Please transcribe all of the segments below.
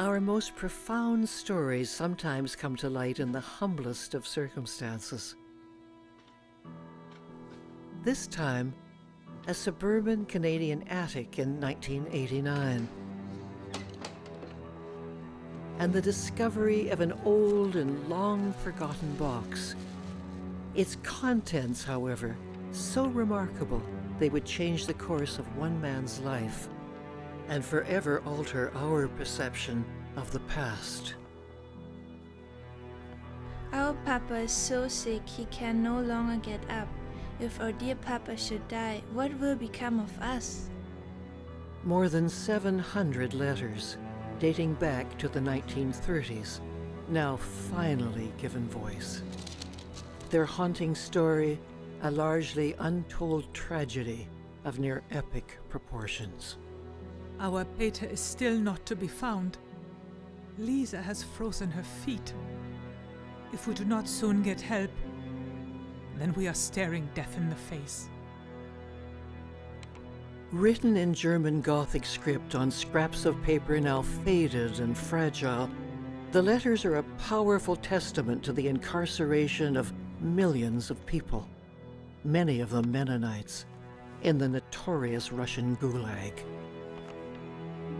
Our most profound stories sometimes come to light in the humblest of circumstances. This time, a suburban Canadian attic in 1989, and the discovery of an old and long-forgotten box. Its contents, however, so remarkable they would change the course of one man's life and forever alter our perception of the past. Our Papa is so sick he can no longer get up. If our dear Papa should die, what will become of us? More than 700 letters, dating back to the 1930s, now finally given voice. Their haunting story, a largely untold tragedy of near epic proportions. Our Peter is still not to be found. Lisa has frozen her feet. If we do not soon get help, then we are staring death in the face. Written in German Gothic script on scraps of paper now faded and fragile, the letters are a powerful testament to the incarceration of millions of people, many of them Mennonites, in the notorious Russian Gulag.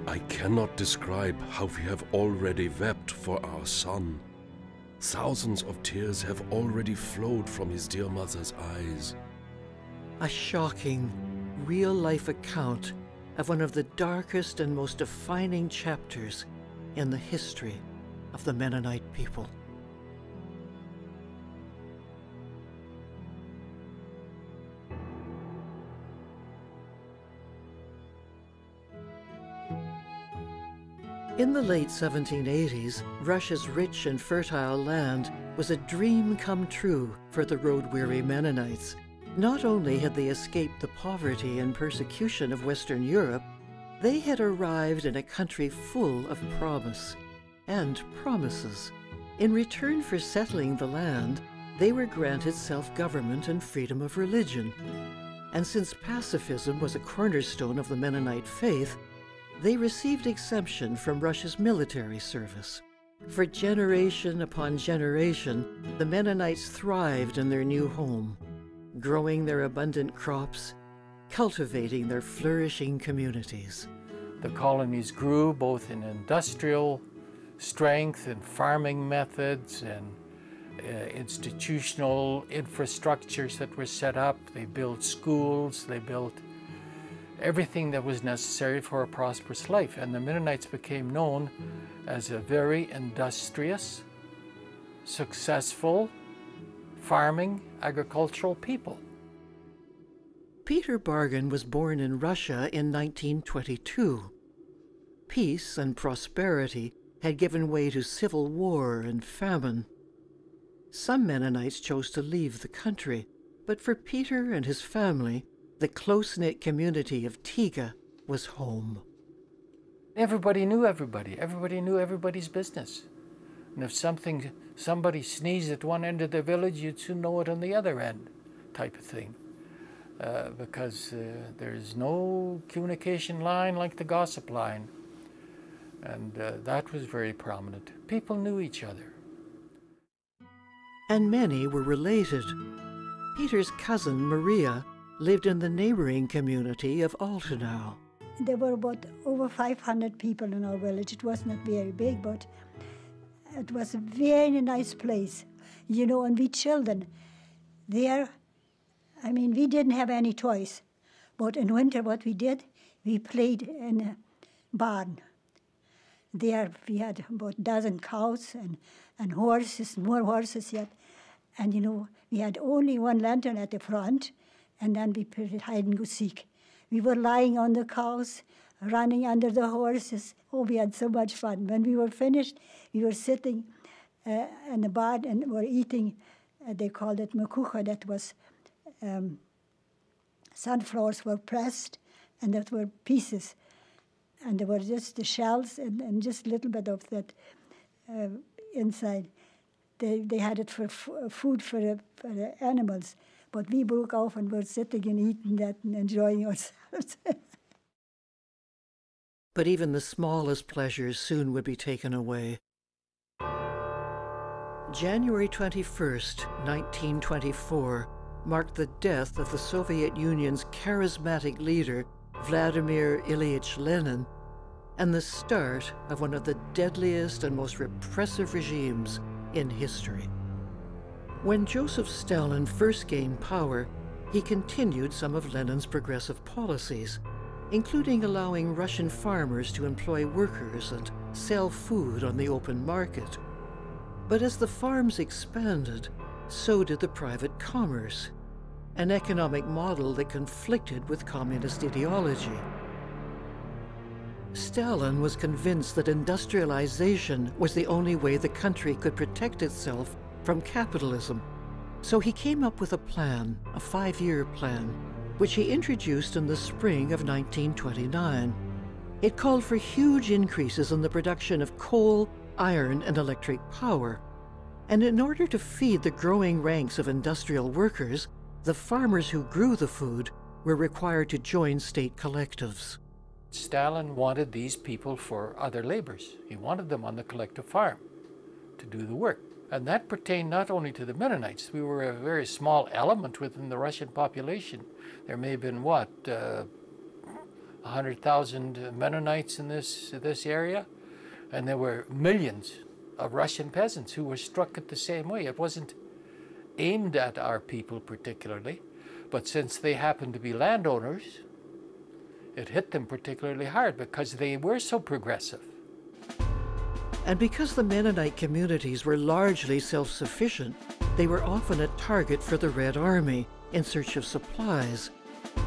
I cannot describe how we have already wept for our son. Thousands of tears have already flowed from his dear mother's eyes. A shocking, real-life account of one of the darkest and most defining chapters in the history of the Mennonite people. In the late 1780s, Russia's rich and fertile land was a dream come true for the road-weary Mennonites. Not only had they escaped the poverty and persecution of Western Europe, they had arrived in a country full of promise and promises. In return for settling the land, they were granted self-government and freedom of religion. And since pacifism was a cornerstone of the Mennonite faith, they received exemption from Russia's military service. For generation upon generation, the Mennonites thrived in their new home, growing their abundant crops, cultivating their flourishing communities. The colonies grew both in industrial strength and farming methods and institutional infrastructures that were set up. They built schools, they built everything that was necessary for a prosperous life. And the Mennonites became known as a very industrious, successful, farming, agricultural people. Peter Bargan was born in Russia in 1922. Peace and prosperity had given way to civil war and famine. Some Mennonites chose to leave the country, but for Peter and his family, the close-knit community of Tiga was home. Everybody knew everybody. Everybody knew everybody's business. And if somebody sneezed at one end of the village, you'd soon know it on the other end, type of thing. Because there's no communication line like the gossip line. And that was very prominent. People knew each other. And many were related. Peter's cousin, Maria, lived in the neighboring community of Altenau. There were about over 500 people in our village. It was not very big, but it was a very nice place. You know, and we children, there, I mean, we didn't have any toys. But in winter, what we did, we played in a barn. There we had about a dozen cows and horses, more horses yet. And, you know, we had only one lantern at the front, and then we played hide and go seek. We were lying on the cows, running under the horses. Oh, we had so much fun. When we were finished, we were sitting in the barn and were eating, they called it makucha, that was sunflowers were pressed, and that were pieces. And there were just the shells and just a little bit of that inside. They had it for food for the animals. But we broke off and were sitting and eating that and enjoying ourselves. But even the smallest pleasures soon would be taken away. January 21st, 1924, marked the death of the Soviet Union's charismatic leader, Vladimir Ilyich Lenin, and the start of one of the deadliest and most repressive regimes in history. When Joseph Stalin first gained power, he continued some of Lenin's progressive policies, including allowing Russian farmers to employ workers and sell food on the open market. But as the farms expanded, so did the private commerce, an economic model that conflicted with communist ideology. Stalin was convinced that industrialization was the only way the country could protect itself from capitalism. So he came up with a plan, a 5-year plan, which he introduced in the spring of 1929. It called for huge increases in the production of coal, iron, and electric power. And in order to feed the growing ranks of industrial workers, the farmers who grew the food were required to join state collectives. Stalin wanted these people for other labors. He wanted them on the collective farm to do the work. And that pertained not only to the Mennonites. We were a very small element within the Russian population. There may have been, 100,000 Mennonites in this area? And there were millions of Russian peasants who were struck at the same way. It wasn't aimed at our people particularly, but since they happened to be landowners, it hit them particularly hard because they were so progressive. And because the Mennonite communities were largely self-sufficient, they were often a target for the Red Army in search of supplies,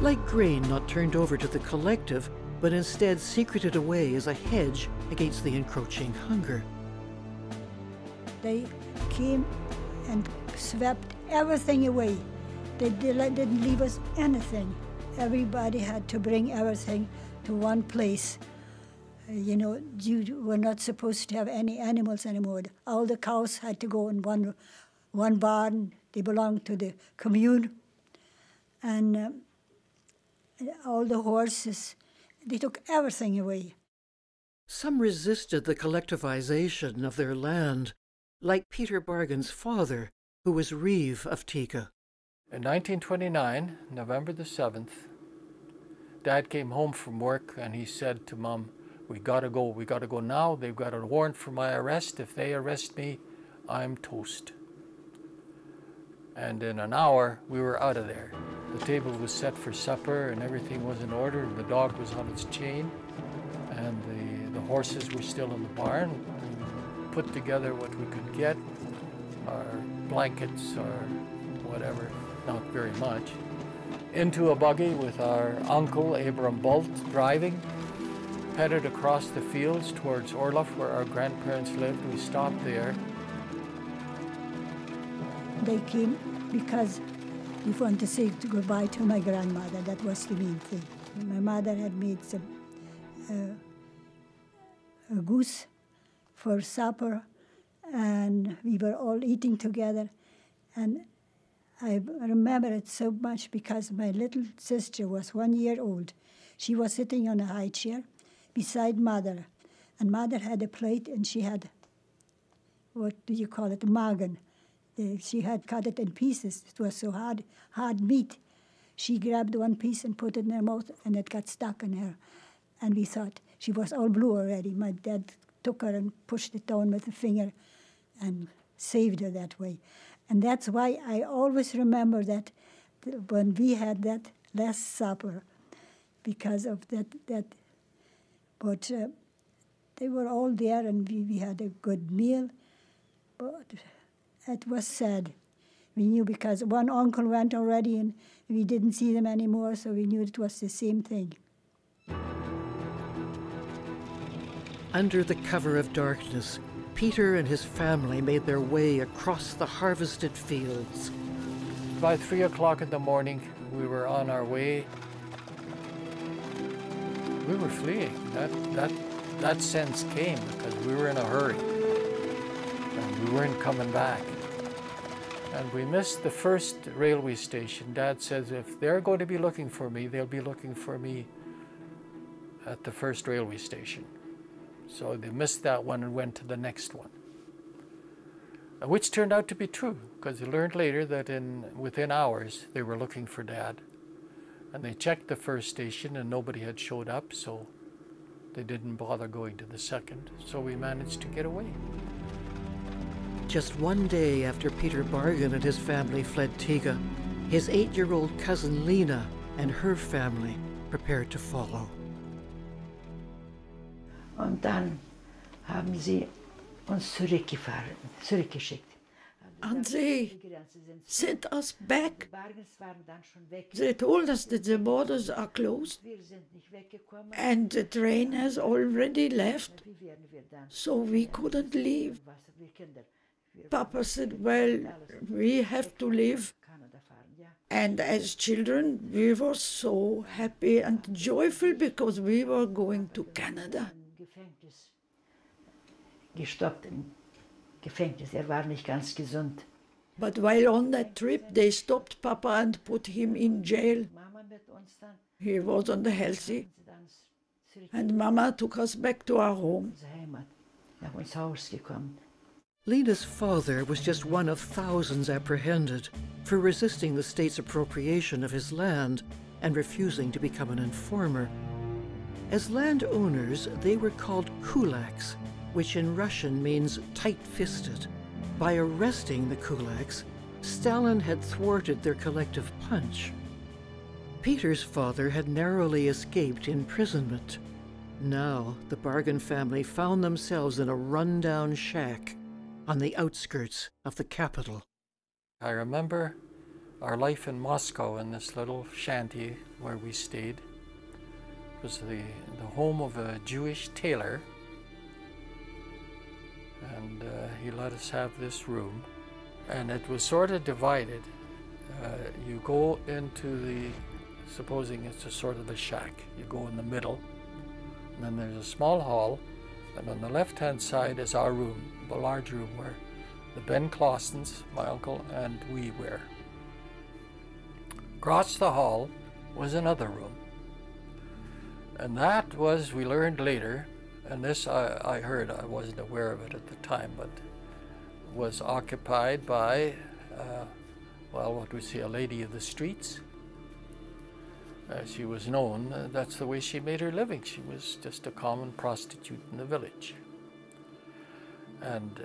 like grain not turned over to the collective, but instead secreted away as a hedge against the encroaching hunger. They came and swept everything away. They didn't leave us anything. Everybody had to bring everything to one place. You know, you were not supposed to have any animals anymore. All the cows had to go in one barn. They belonged to the commune. And all the horses, they took everything away. Some resisted the collectivization of their land, like Peter Bargan's father, who was Reeve of Tika. In 1929, November the 7th, Dad came home from work and he said to Mom, we gotta go now. They've got a warrant for my arrest. If they arrest me, I'm toast. And in an hour, we were out of there. The table was set for supper and everything was in order. And the dog was on its chain and the horses were still in the barn. We put together what we could get, our blankets or whatever, not very much, into a buggy with our uncle, Abram Bolt, driving, headed across the fields towards Orloff, where our grandparents lived. We stopped there. They came because we wanted to say goodbye to my grandmother. That was the main thing. My mother had made some a goose for supper, and we were all eating together. And I remember it so much because my little sister was 1 year old. She was sitting on a high chair beside Mother. And Mother had a plate and she had, what do you call it, magen. She had cut it in pieces. It was so hard meat. She grabbed one piece and put it in her mouth and it got stuck in her. And we thought she was all blue already. My dad took her and pushed it down with a finger and saved her that way. And that's why I always remember that when we had that last supper, because of that. But they were all there and we had a good meal. But it was sad. We knew because one uncle went already and we didn't see them anymore, so we knew it was the same thing. Under the cover of darkness, Peter and his family made their way across the harvested fields. By 3 o'clock in the morning, we were on our way. We were fleeing. That sense came because we were in a hurry. And we weren't coming back. And we missed the first railway station. Dad says if they're going to be looking for me, they'll be looking for me at the first railway station. So they missed that one and went to the next one, which turned out to be true, because they learned later that within hours they were looking for Dad. And they checked the first station and nobody had showed up, so they didn't bother going to the second. So we managed to get away. Just one day after Peter Bargan and his family fled Tiga, his 8-year-old cousin Lena and her family prepared to follow. Und dann haben sie uns zurückgeschickt. And they sent us back. They told us that the borders are closed and the train has already left, so we couldn't leave. Papa said, well, we have to leave. And as children, we were so happy and joyful because we were going to Canada. Gestoppt im Gefängnis. War nicht ganz gesund. But while on that trip, they stopped Papa and put him in jail. He wasn't healthy. And Mama took us back to our home. Nach uns Haus gekommen. Lena's father was just one of thousands apprehended for resisting the state's appropriation of his land and refusing to become an informer. As landowners, they were called kulaks, which in Russian means tight-fisted. By arresting the kulaks, Stalin had thwarted their collective punch. Peter's father had narrowly escaped imprisonment. Now, the Bargan family found themselves in a run-down shack on the outskirts of the capital. I remember our life in Moscow in this little shanty where we stayed. It was the home of a Jewish tailor, and he let us have this room, and it was sort of divided. You go into the, supposing it's a sort of a shack, you go in the middle, and then there's a small hall, and on the left-hand side is our room, the large room where the Ben Clausens, my uncle, and we were. Across the hall was another room, and that was, we learned later, and this I heard, I wasn't aware of it at the time, but was occupied by, well, what we say, a lady of the streets. She was known, that's the way she made her living. She was just a common prostitute in the village. And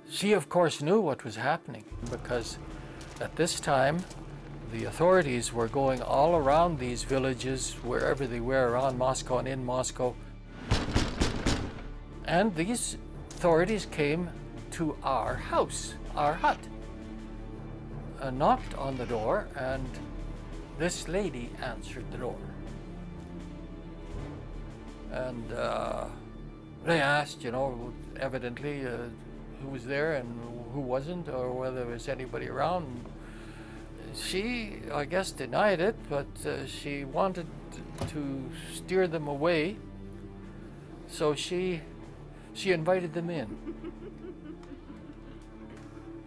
she, of course, knew what was happening, because at this time, the authorities were going all around these villages, wherever they were, around Moscow and in Moscow. And these authorities came to our house, our hut, knocked on the door, and this lady answered the door. And they asked, you know, evidently who was there and who wasn't, or whether there was anybody around. She, I guess, denied it, but she wanted to steer them away, so she invited them in.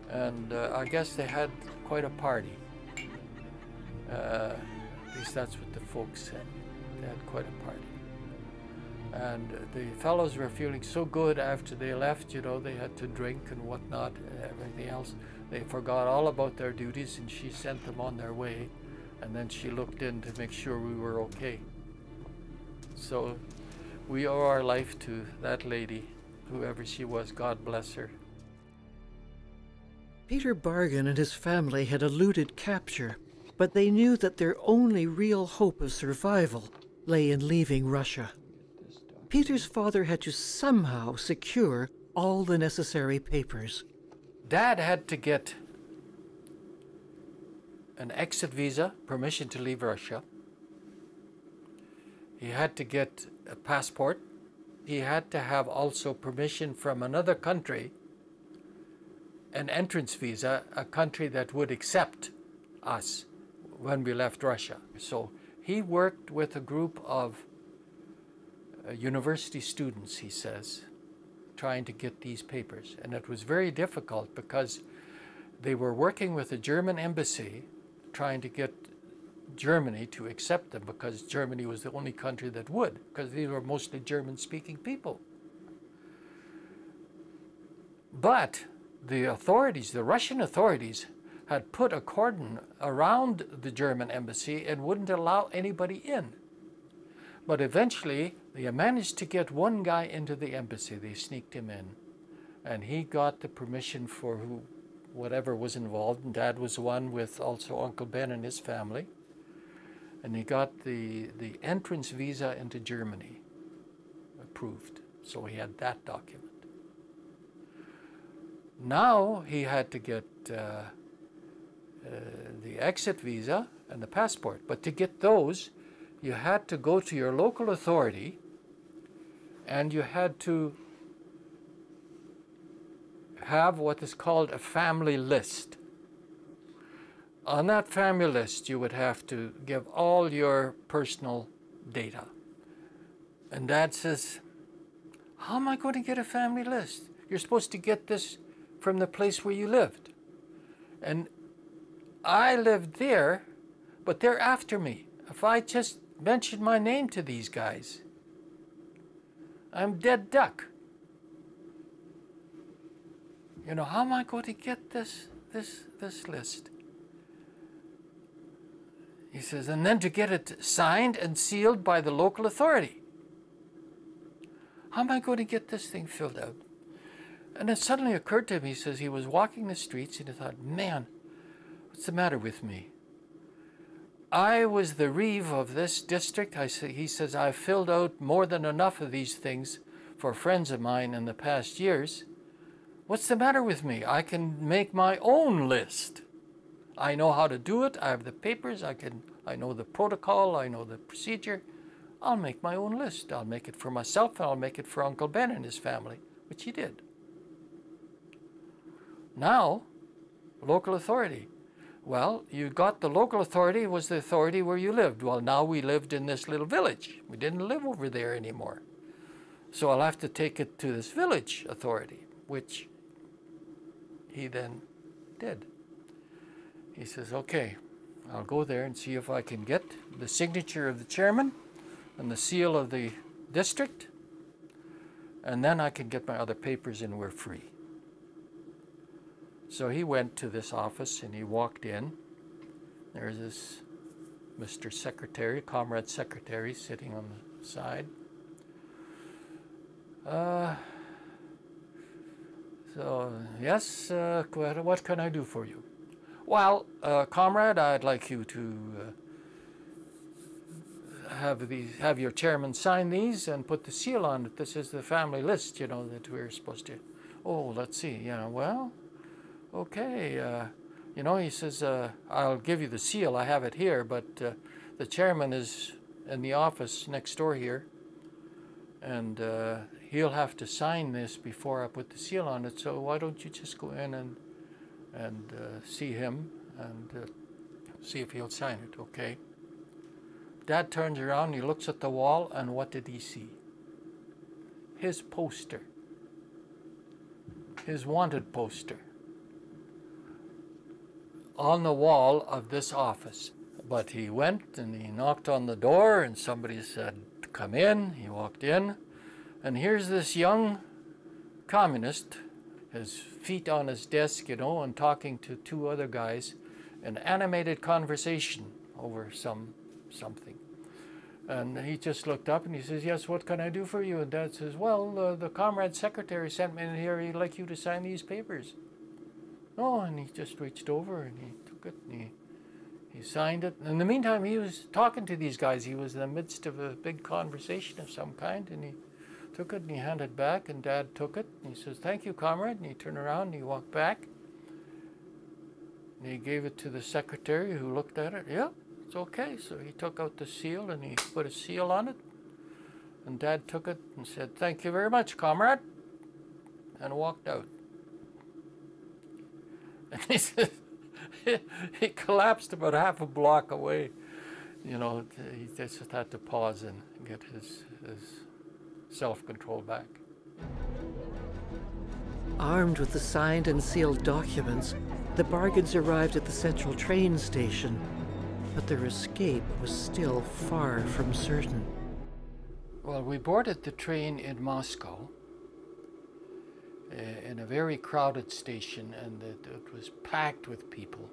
And I guess they had quite a party. At least that's what the folks said. They had quite a party. And the fellows were feeling so good after they left, you know, they had to drink and whatnot, and everything else. They forgot all about their duties, and she sent them on their way, and then she looked in to make sure we were okay. So we owe our life to that lady, whoever she was, God bless her. Peter Bargan and his family had eluded capture, but they knew that their only real hope of survival lay in leaving Russia. Peter's father had to somehow secure all the necessary papers. Dad had to get an exit visa, permission to leave Russia. He had to get a passport. He had to have also permission from another country, an entrance visa, a country that would accept us when we left Russia. So he worked with a group of university students, he says, trying to get these papers. And it was very difficult because they were working with the German embassy trying to get Germany to accept them, because Germany was the only country that would, because these were mostly German-speaking people. But the authorities, the Russian authorities, had put a cordon around the German embassy and wouldn't allow anybody in. But eventually, they managed to get one guy into the embassy. They sneaked him in. And he got the permission for whatever was involved. And Dad was one with also Uncle Ben and his family. And he got the entrance visa into Germany approved. So he had that document. Now he had to get the exit visa and the passport. But to get those, you had to go to your local authority and you had to have what is called a family list. On that family list, you would have to give all your personal data. And Dad says, how am I going to get a family list? You're supposed to get this from the place where you lived. And I lived there, but they're after me. If I just mention my name to these guys, I'm dead duck. You know, how am I going to get this list? He says, and then to get it signed and sealed by the local authority. How am I going to get this thing filled out? And it suddenly occurred to him, he says, he was walking the streets and he thought, man, what's the matter with me? I was the reeve of this district. He says, I've filled out more than enough of these things for friends of mine in the past years. What's the matter with me? I can make my own list. I know how to do it. I have the papers. I know the protocol. I know the procedure. I'll make my own list. I'll make it for myself and I'll make it for Uncle Ben and his family, which he did. Now, local authority. Well, you got the local authority was the authority where you lived. Well, now we lived in this little village. We didn't live over there anymore. So I'll have to take it to this village authority, which he then did. He says, okay, I'll go there and see if I can get the signature of the chairman and the seal of the district, and then I can get my other papers and we're free. So he went to this office and he walked in. There's this Mr. Secretary, Comrade Secretary, sitting on the side. So, yes, what can I do for you? Well, Comrade, I'd like you to have your chairman sign these and put the seal on it. This is the family list, you know, that we're supposed to. Oh, let's see. Yeah, well, okay. You know, he says, I'll give you the seal. I have it here, but the chairman is in the office next door here, and he'll have to sign this before I put the seal on it. So why don't you just go in and see him and see if he'll sign it, okay? Dad turns around, he looks at the wall, and what did he see? His poster. His wanted poster on the wall of this office. But he went and he knocked on the door and somebody said, come in. He walked in, and here's this young communist, his feet on his desk, you know, and talking to two other guys, an animated conversation over something. And he just looked up and he says, yes, what can I do for you? And Dad says, well, the Comrade Secretary sent me in here. He'd like you to sign these papers. Oh, and he just reached over and he took it and he signed it. In the meantime, he was talking to these guys. He was in the midst of a big conversation of some kind, and he took it and he handed it back, and Dad took it and he says, thank you, Comrade. And he turned around and he walked back. And he gave it to the secretary, who looked at it. Yeah, it's okay. So he took out the seal and he put a seal on it. And Dad took it and said, thank you very much, Comrade, and walked out. And he said, he collapsed about half a block away. You know, he just had to pause and get his self-control back. Armed with the signed and sealed documents, the bargains arrived at the central train station. but their escape was still far from certain. Well, we boarded the train in Moscow in a very crowded station, and it was packed with people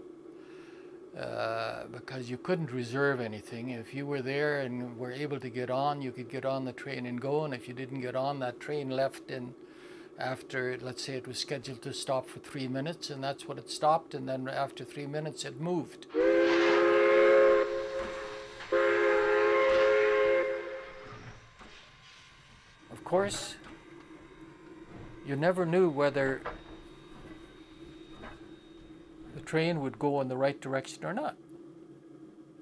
because you couldn't reserve anything. If you were there and were able to get on, you could get on the train and go, and if you didn't get on, that train left in after, let's say it was scheduled to stop for 3 minutes, and that's what it stopped, and then after 3 minutes it moved. Of course, you never knew whether the train would go in the right direction or not,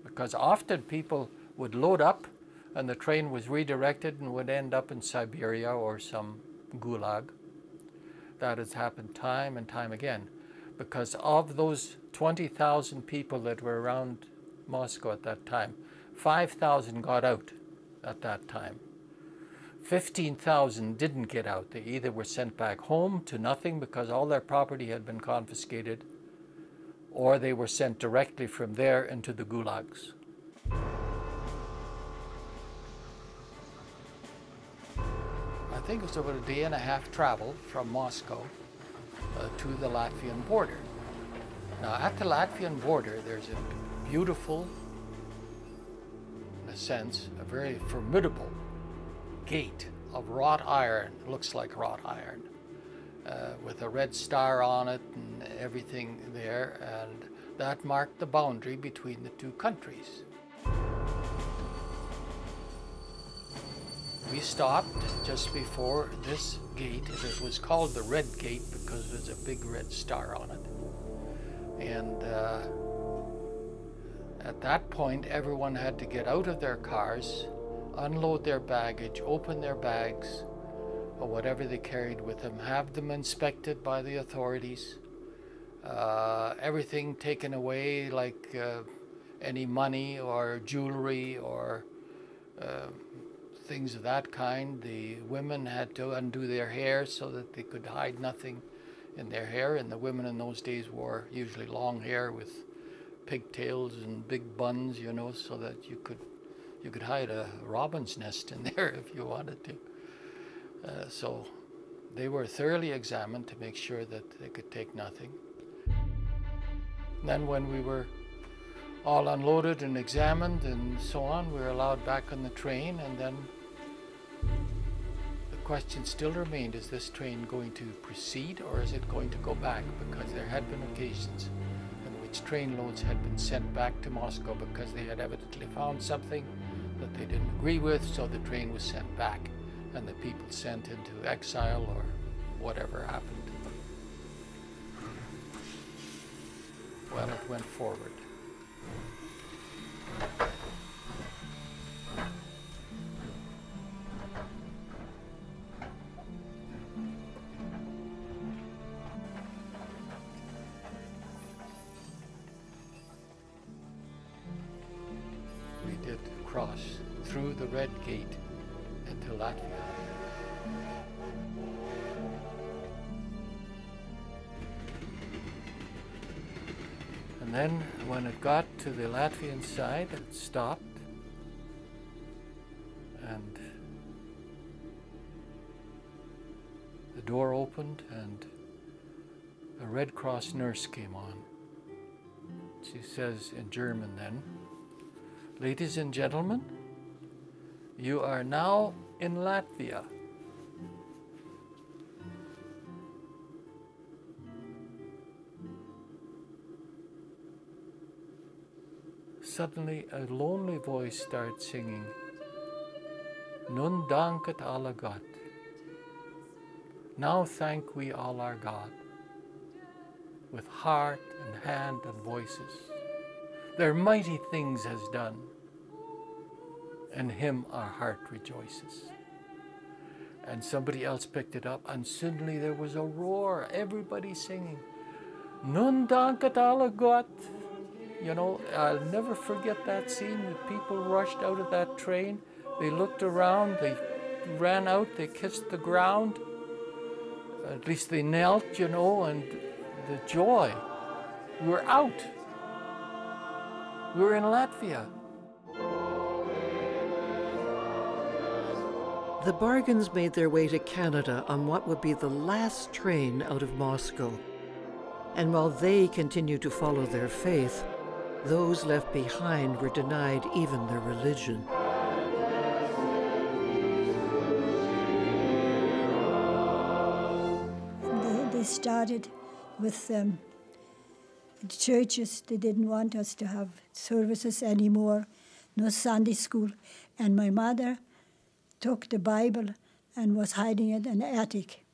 because often people would load up and the train was redirected and would end up in Siberia or some gulag. That has happened time and time again, because of those 20,000 people that were around Moscow at that time, 5,000 got out at that time. 15,000 didn't get out. They either were sent back home to nothing because all their property had been confiscated, or they were sent directly from there into the gulags. I think it was about a day and a half travel from Moscow to the Latvian border. Now, at the Latvian border, there's a beautiful, in a sense, a very formidable gate of wrought iron, looks like wrought iron, with a red star on it and everything there, and that marked the boundary between the two countries. We stopped just before this gate, and it was called the Red Gate because there's a big red star on it. And at that point, everyone had to get out of their cars, unload their baggage, open their bags, or whatever they carried with them, have them inspected by the authorities, everything taken away, like any money or jewelry or things of that kind. The women had to undo their hair so that they could hide nothing in their hair, and the women in those days wore usually long hair with pigtails and big buns, you know, so that you could hide a robin's nest in there if you wanted to. So they were thoroughly examined to make sure that they could take nothing. And then when we were all unloaded and examined and so on, we were allowed back on the train, and then the question still remained, is this train going to proceed or is it going to go back? Because there had been occasions in which train loads had been sent back to Moscow because they had evidently found something that they didn't agree with, so the train was sent back and the people sent into exile or whatever happened. Well, it went forward. We did cross through the Red Gate into Latvia. And then when it got to the Latvian side, it stopped, and the door opened and a Red Cross nurse came on. She says in German then, "Ladies and gentlemen, you are now in Latvia." Suddenly a lonely voice starts singing, "Nun danket alle Gott." Now thank we all our God, with heart and hand and voices. Their mighty things has done, and him our heart rejoices. And somebody else picked it up, and suddenly there was a roar, everybody singing, "Nun danket alle Gott." You know, I'll never forget that scene. The people rushed out of that train. They looked around, they ran out, they kissed the ground. At least they knelt, you know, and the joy. We were out. We were in Latvia. The Bargans made their way to Canada on what would be the last train out of Moscow. And while they continued to follow their faith, those left behind were denied even their religion. They started with the churches. They didn't want us to have services anymore, no Sunday school. And my mother took the Bible and was hiding it in the attic.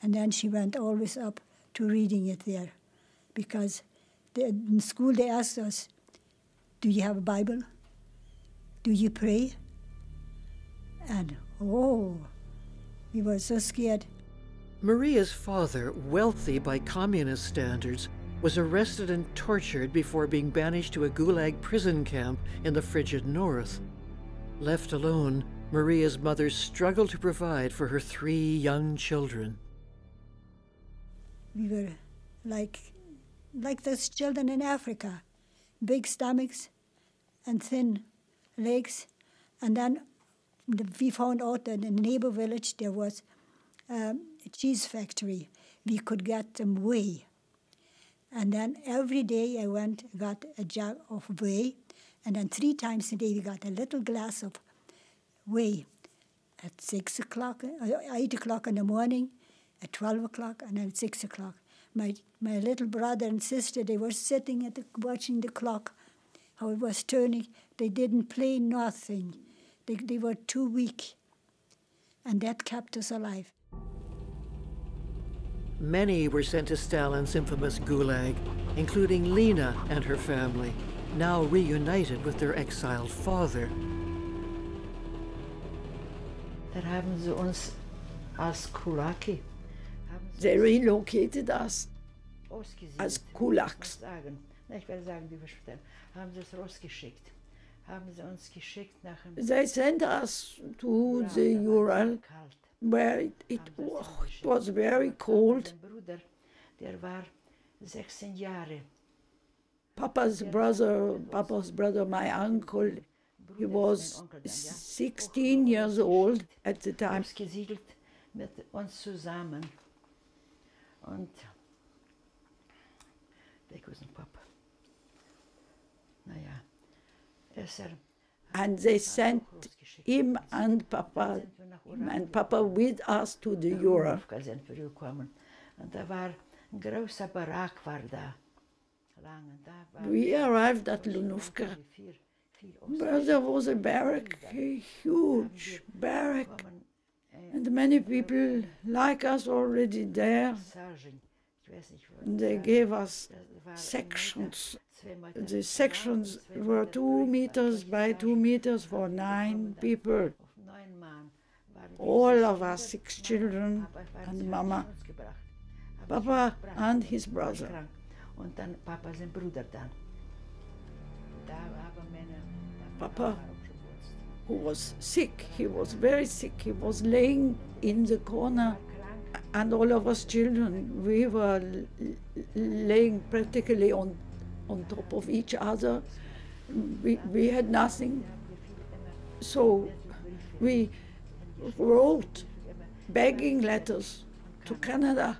And then she went always up to reading it there, because in school they asked us, do you have a Bible? Do you pray? And oh, we were so scared. Maria's father, wealthy by communist standards, was arrested and tortured before being banished to a Gulag prison camp in the frigid north. Left alone, Maria's mother struggled to provide for her 3 young children. We were like those children in Africa, big stomachs and thin legs. And then we found out that in the neighbor village there was a cheese factory. We could get them whey. And then every day I got a jug of whey, and then 3 times a day we got a little glass of whey at 6 o'clock, 8 o'clock in the morning, at 12 o'clock, and then at 6 o'clock. My little brother and sister, they were sitting watching the clock, how it was turning. They didn't play nothing. They were too weak. And that kept us alive. Many were sent to Stalin's infamous Gulag, including Lena and her family, now reunited with their exiled father. Dann haben sie uns als Kulaki. They relocated us as kulaks. Ich werde sagen, wie wir später. Haben sie es rausgeschickt. Haben sie uns geschickt nach dem. They sent us to the Ural, where it was very cold. Bruder, der war 16 Jahre. Papa's brother, my uncle, he was 16 years old at the time. Ausgesiedelt mit uns zusammen. Und weg aus dem Papa. Naja, and they sent him and Papa with us to the Ural. Und da war ein großer Barack war da. We arrived at Lunovka. There was a barrack, a huge barrack, and many people like us already there. They gave us sections. The sections were 2 meters by 2 meters for 9 people. All of us 6 children and Mama, Papa and his brother. Und dann Papa sein Bruder dann. Papa, who was sick, he was very sick. He was laying in the corner, and all of us children, we were laying practically on top of each other. We had nothing, so we wrote begging letters to Canada.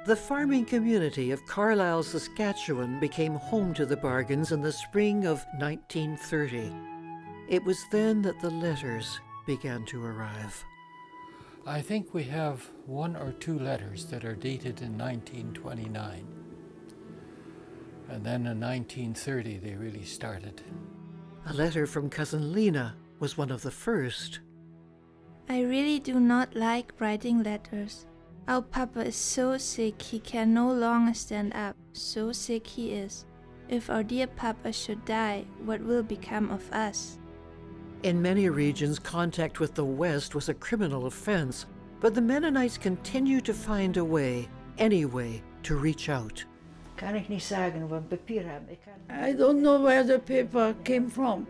The farming community of Carlisle, Saskatchewan became home to the Bargans in the spring of 1930. It was then that the letters began to arrive. I think we have 1 or 2 letters that are dated in 1929. And then in 1930 they really started. A letter from cousin Lena was one of the first. I really do not like writing letters. Our Papa is so sick he can no longer stand up. So sick he is. If our dear Papa should die, what will become of us? In many regions, contact with the West was a criminal offense, but the Mennonites continued to find a way, any way, to reach out. Kann ich nicht sagen, wo ein Papier haben. I don't know where the paper came from.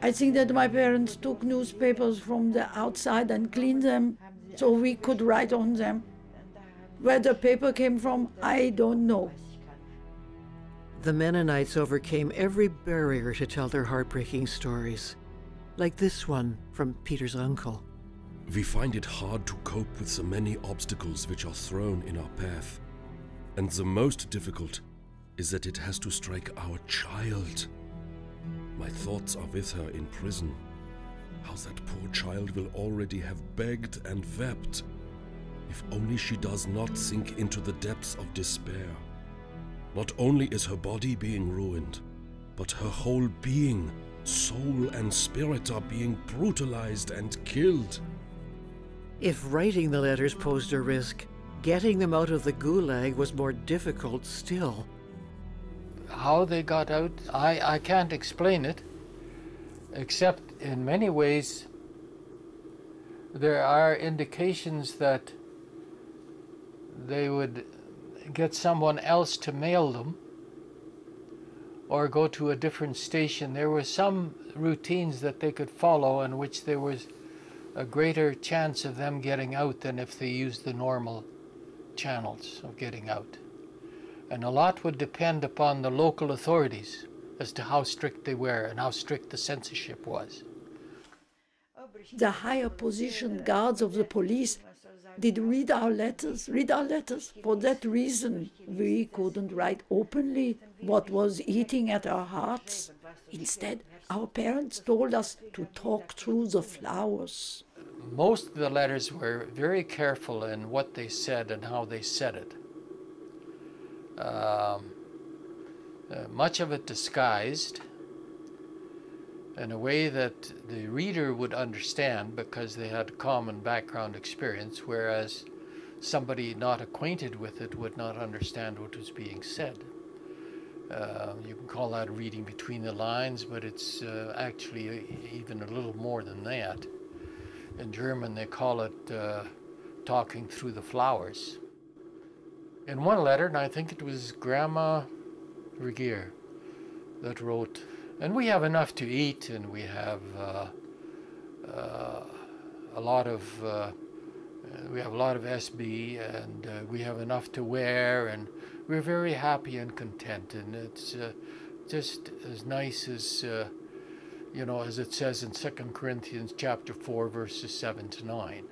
I think that my parents took newspapers from the outside and cleaned them so we could write on them. Where the paper came from, I don't know. The Mennonites overcame every barrier to tell their heartbreaking stories, like this one from Peter's uncle. We find it hard to cope with the many obstacles which are thrown in our path. And the most difficult is that it has to strike our child. My thoughts are with her in prison. How that poor child will already have begged and wept, if only she does not sink into the depths of despair. Not only is her body being ruined, but her whole being, soul and spirit are being brutalized and killed. If writing the letters posed a risk, getting them out of the gulag was more difficult still. How they got out, I can't explain it, except in many ways there are indications that they would get someone else to mail them or go to a different station. There were some routines that they could follow in which there was a greater chance of them getting out than if they used the normal channels of getting out. And a lot would depend upon the local authorities as to how strict they were and how strict the censorship was. The higher position guards of the police did read our letters. For that reason, we couldn't write openly what was eating at our hearts. Instead, our parents told us to talk through the flowers. Most of the letters were very careful in what they said and how they said it. Much of it disguised in a way that the reader would understand because they had common background experience, whereas somebody not acquainted with it would not understand what was being said. You can call that reading between the lines, but it's actually even a little more than that. In German, they call it talking through the flowers. In one letter, and I think it was Grandma Regier that wrote, and we have enough to eat, and we have a lot of SB, and we have enough to wear, and we're very happy and content, and it's just as nice as you know, as it says in 2 Corinthians chapter 4, verses 7 to 9.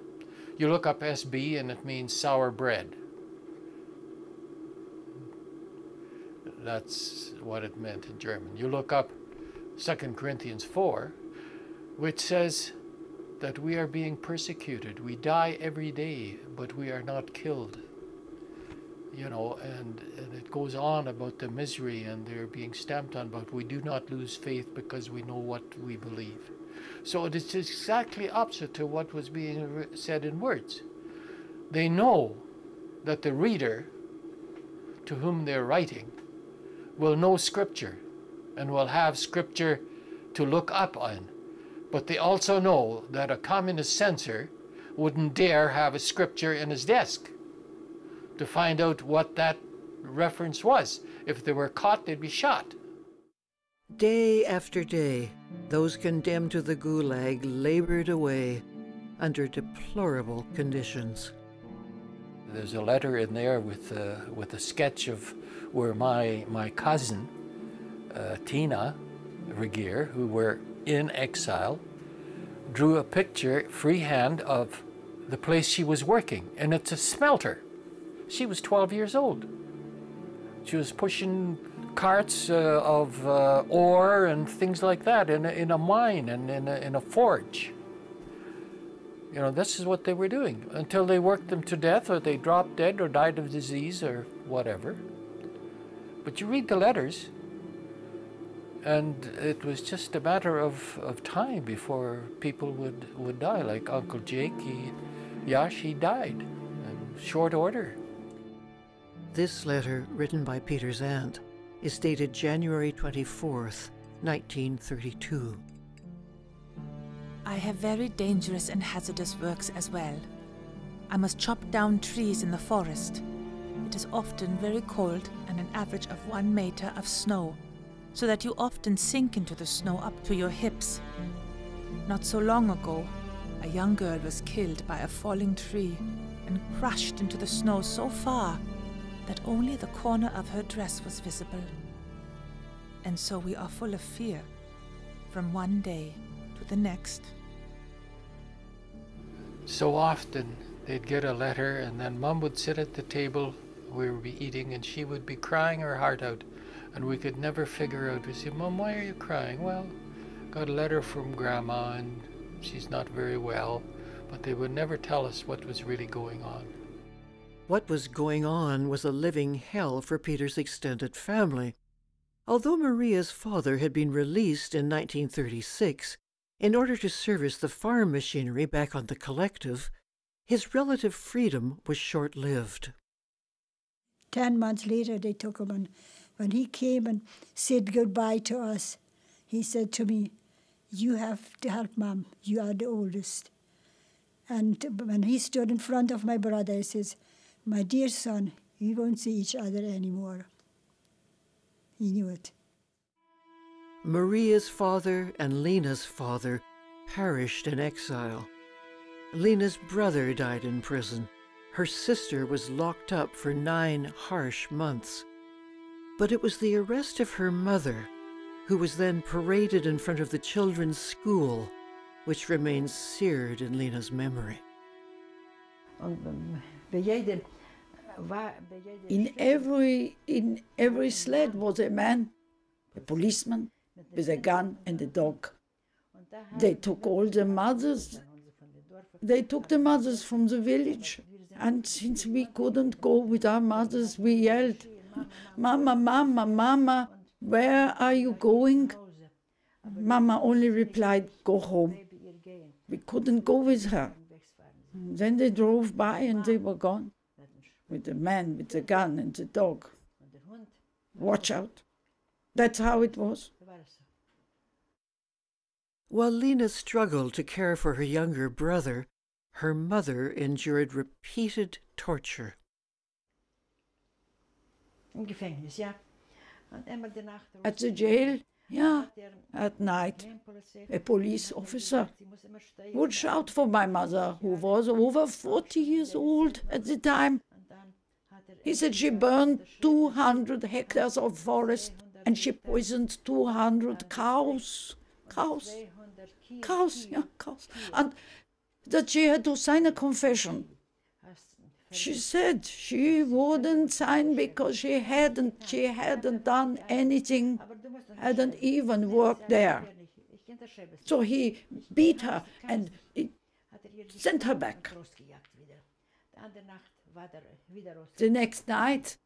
You look up SB, and it means sour bread. That's what it meant in German. You look up 2 Corinthians 4, which says that we are being persecuted. We die every day, but we are not killed. You know, and it goes on about the misery and they're being stamped on, but we do not lose faith because we know what we believe. So it is exactly opposite to what was being said in words. They know that the reader to whom they're writing will know Scripture and will have Scripture to look up on. But they also know that a communist censor wouldn't dare have a Scripture in his desk to find out what that reference was. If they were caught, they'd be shot. Day after day, those condemned to the gulag labored away under deplorable conditions. There's a letter in there with a sketch of where my cousin, Tina Regier, who were in exile, drew a picture freehand of the place she was working, and it's a smelter. She was 12 years old. She was pushing carts of ore and things like that in a mine and in a forge. You know, this is what they were doing until they worked them to death, or they dropped dead or died of disease or whatever. But you read the letters, and it was just a matter of time before people would die. Like Uncle Jake, he died in short order. This letter, written by Peter's aunt, is dated January 24th, 1932. I have very dangerous and hazardous works as well. I must chop down trees in the forest. It is often very cold and an average of 1 meter of snow, so that you often sink into the snow up to your hips. Not so long ago, a young girl was killed by a falling tree and crushed into the snow so far that only the corner of her dress was visible. and so we are full of fear from one day to the next. So often they'd get a letter, and then Mom would sit at the table, we would be eating, and she would be crying her heart out, and we could never figure out. We say, "Mom, why are you crying?" "Well, got a letter from Grandma, and she's not very well," but they would never tell us what was really going on. What was going on was a living hell for Peter's extended family. Although Maria's father had been released in 1936 in order to service the farm machinery back on the collective, his relative freedom was short-lived. 10 months later, they took him, and when he came and said goodbye to us, he said to me, "You have to help Mom. You are the oldest." And when he stood in front of my brother, he says, "My dear son, we won't see each other anymore." He knew it. Maria's father and Lena's father perished in exile. Lena's brother died in prison. Her sister was locked up for 9 harsh months. But it was the arrest of her mother, who was then paraded in front of the children's school, which remains seared in Lena's memory. In every sled was a man, a policeman, with a gun and a dog. They took all the mothers. They took the mothers from the village. And since we couldn't go with our mothers, we yelled, "Mama, Mama, Mama, where are you going?" Mama only replied, "Go home." We couldn't go with her. Then they drove by and they were gone, with the man with the gun and the dog. Watch out. That's how it was. While Lena struggled to care for her younger brother, her mother endured repeated torture. At the jail, yeah, at night, a police officer would shout for my mother, who was over 40 years old at the time. He said she burned 200 hectares of forest and she poisoned 200 cows. Cows, yeah, cows. And that she had to sign a confession. She said she wouldn't sign because she hadn't done anything, hadn't even worked there. So he beat her and sent her back. The next night,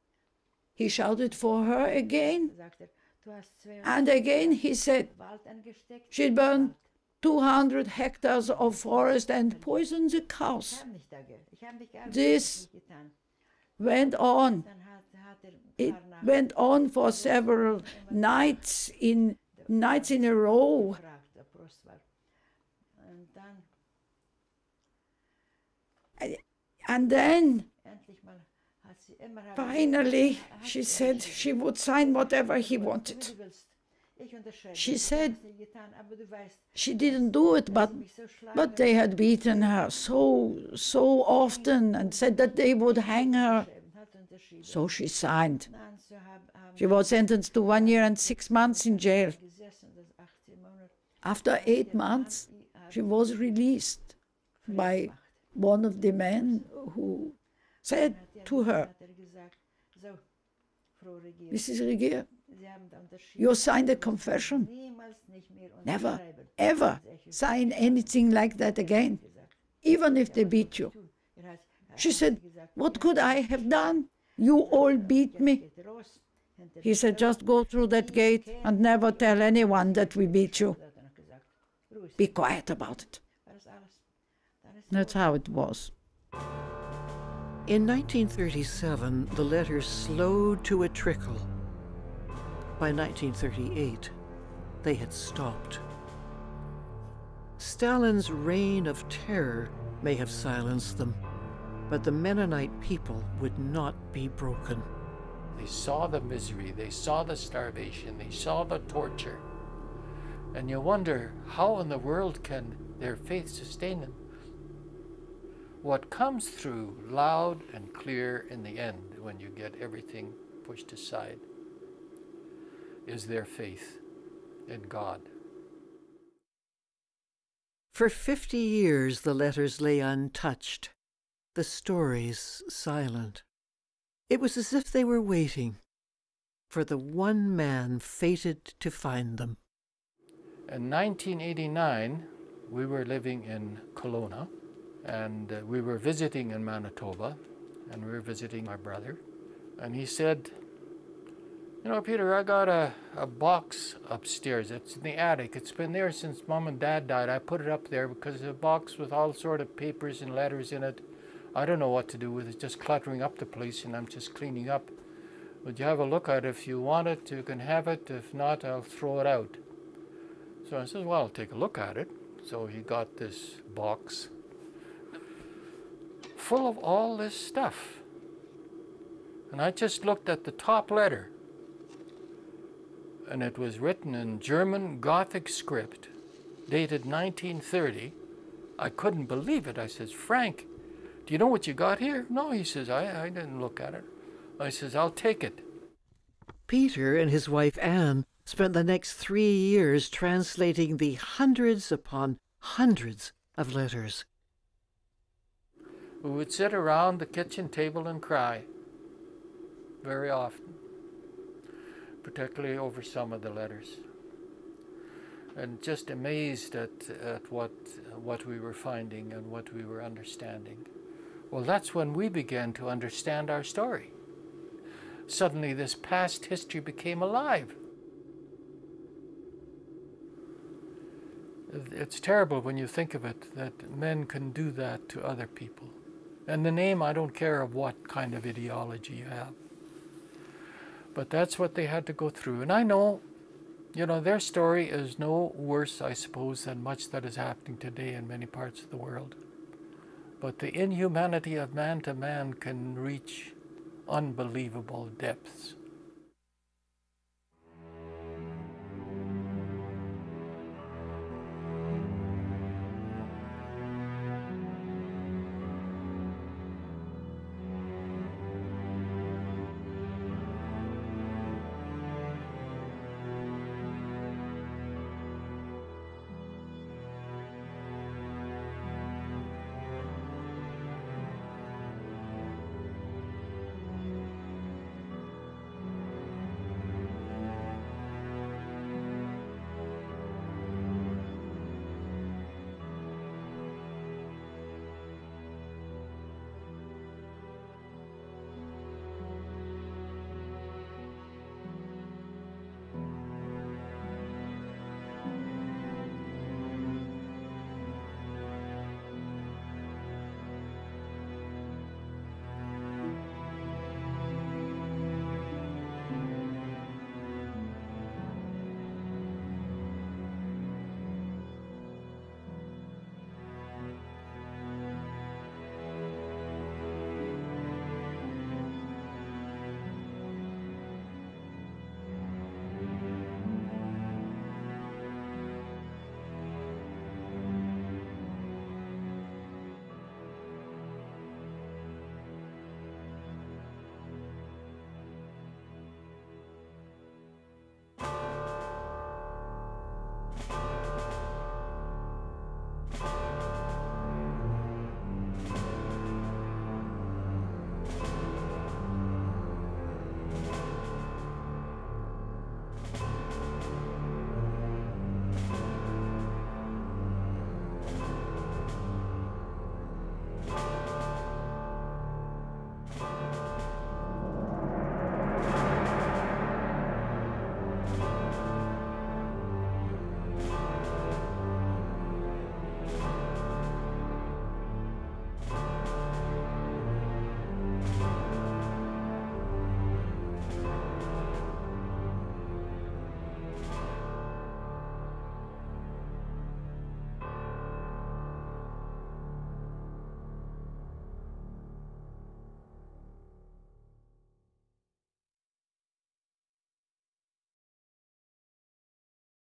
he shouted for her again. And again he said she'd burned 200 hectares of forest and poisoned the cows. This went on. It went on for several nights in a row. And then, finally, she said she would sign whatever he wanted. She said she didn't do it, but they had beaten her so often and said that they would hang her. So she signed. She was sentenced to 1 year and 6 months in jail. After 8 months, she was released by one of the men who said to her, "Mrs. Regier, you signed a confession. Never, ever sign anything like that again, even if they beat you." She said, "What could I have done? You all beat me." He said, "Just go through that gate and never tell anyone that we beat you. Be quiet about it." That's how it was. In 1937, the letters slowed to a trickle. By 1938, they had stopped. Stalin's reign of terror may have silenced them, but the Mennonite people would not be broken. They saw the misery, they saw the starvation, they saw the torture. And you wonder, how in the world can their faith sustain them? What comes through loud and clear in the end when you get everything pushed aside is their faith in God. For 50 years the letters lay untouched, the stories silent. It was as if they were waiting for the one man fated to find them. In 1989, we were living in Kelowna, and we were visiting in Manitoba, and we were visiting my brother. And he said, "You know, Peter, I got a box upstairs. It's in the attic. It's been there since Mom and Dad died. I put it up there because it's a box with all sort of papers and letters in it. I don't know what to do with it, just cluttering up the place, and I'm just cleaning up. Would you have a look at it? If you want it, you can have it. If not, I'll throw it out." So I said, "Well, I'll take a look at it." So he got this box full of all this stuff. And I just looked at the top letter, and it was written in German Gothic script, dated 1930. I couldn't believe it. I says, "Frank, do you know what you got here?" "No," he says, I didn't look at it. I says, "I'll take it." Peter and his wife Anne spent the next 3 years translating the hundreds upon hundreds of letters. We would sit around the kitchen table and cry very often, particularly over some of the letters, and just amazed at what we were finding and what we were understanding. Well, that's when we began to understand our story. Suddenly this past history became alive. It's terrible when you think of it, that men can do that to other people. And the name, I don't care of what kind of ideology you have. But that's what they had to go through. And I know, you know, their story is no worse, I suppose, than much that is happening today in many parts of the world. But the inhumanity of man to man can reach unbelievable depths.